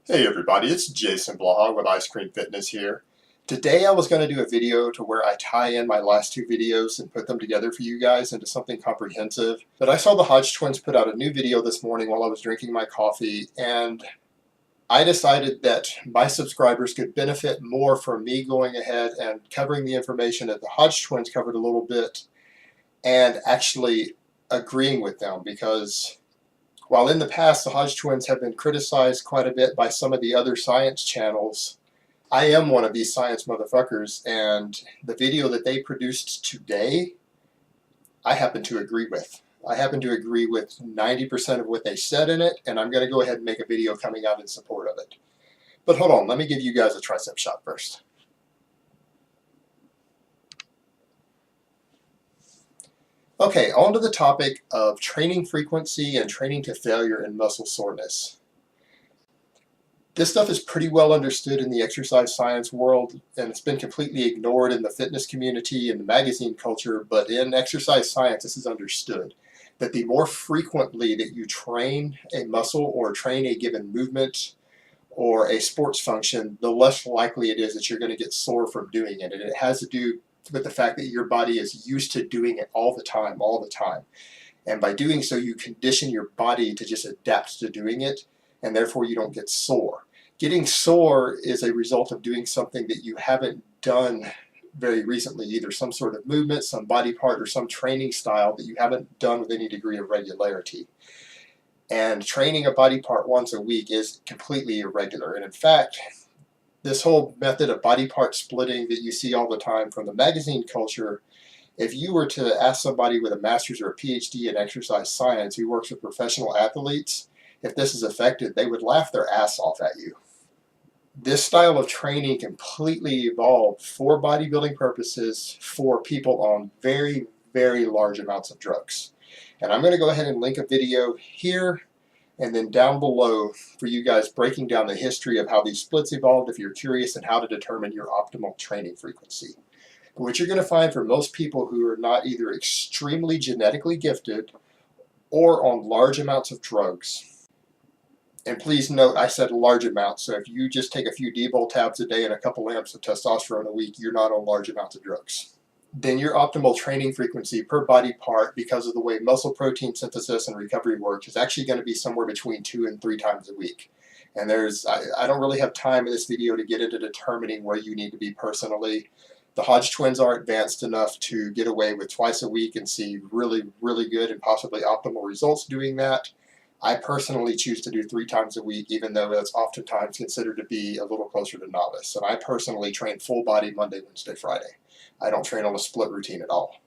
Hey everybody, it's Jason Blaha with Ice Cream Fitness here. Today I was going to do a video to where I tie in my last two videos and put them together for you guys into something comprehensive. But I saw the Hodge twins put out a new video this morning while I was drinking my coffee, and I decided that my subscribers could benefit more from me going ahead and covering the information that the Hodge twins covered a little bit and actually agreeing with them, because while in the past the Hodge twins have been criticized quite a bit by some of the other science channels, I am one of these science motherfuckers, and the video that they produced today, I happen to agree with. I happen to agree with 90% of what they said in it, and I'm going to go ahead and make a video coming out in support of it. But hold on, let me give you guys a tricep shot first. Okay, on to the topic of training frequency and training to failure and muscle soreness. This stuff is pretty well understood in the exercise science world, and it's been completely ignored in the fitness community and the magazine culture, but in exercise science this is understood, that the more frequently that you train a muscle or train a given movement or a sports function, the less likely it is that you're going to get sore from doing it. And it has to do with the fact that your body is used to doing it all the time. And by doing so, you condition your body to just adapt to doing it, and therefore you don't get sore. Getting sore is a result of doing something that you haven't done very recently, either some sort of movement, some body part, or some training style that you haven't done with any degree of regularity. And training a body part once a week is completely irregular. And in fact, this whole method of body part splitting that you see all the time from the magazine culture, if you were to ask somebody with a master's or a PhD in exercise science who works with professional athletes, if this is effective, they would laugh their ass off at you. This style of training completely evolved for bodybuilding purposes for people on very, very large amounts of drugs. And I'm going to go ahead and link a video here and then down below for you guys breaking down the history of how these splits evolved if you're curious, and how to determine your optimal training frequency. But what you're going to find for most people who are not either extremely genetically gifted or on large amounts of drugs, and please note I said large amounts, so if you just take a few D-bol tabs a day and a couple amps of testosterone a week, you're not on large amounts of drugs. Then your optimal training frequency per body part, because of the way muscle protein synthesis and recovery works, is actually going to be somewhere between 2 and 3 times a week. And I don't really have time in this video to get into determining where you need to be personally. The Hodge twins are advanced enough to get away with twice a week and see really, really good and possibly optimal results doing that. I personally choose to do 3 times a week, even though that's oftentimes considered to be a little closer to novice. And I personally train full body Monday, Wednesday, Friday. I don't train on a split routine at all.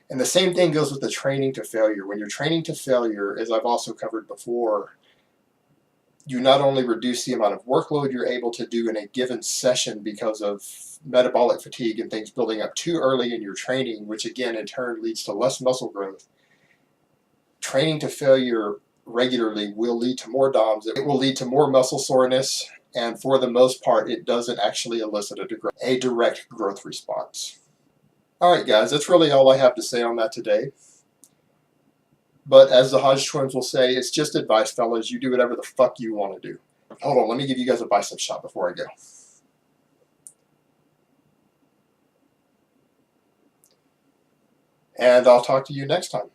And the same thing goes with the training to failure. When you're training to failure, as I've also covered before, you not only reduce the amount of workload you're able to do in a given session because of metabolic fatigue and things building up too early in your training, which again in turn leads to less muscle growth. Training to failure regularly will lead to more DOMs. It will lead to more muscle soreness, and for the most part it doesn't actually elicit a direct growth response. Alright guys, that's really all I have to say on that today. But as the Hodge twins will say, it's just advice, fellas. You do whatever the fuck you want to do. Hold on, let me give you guys a bicep shot before I go. And I'll talk to you next time.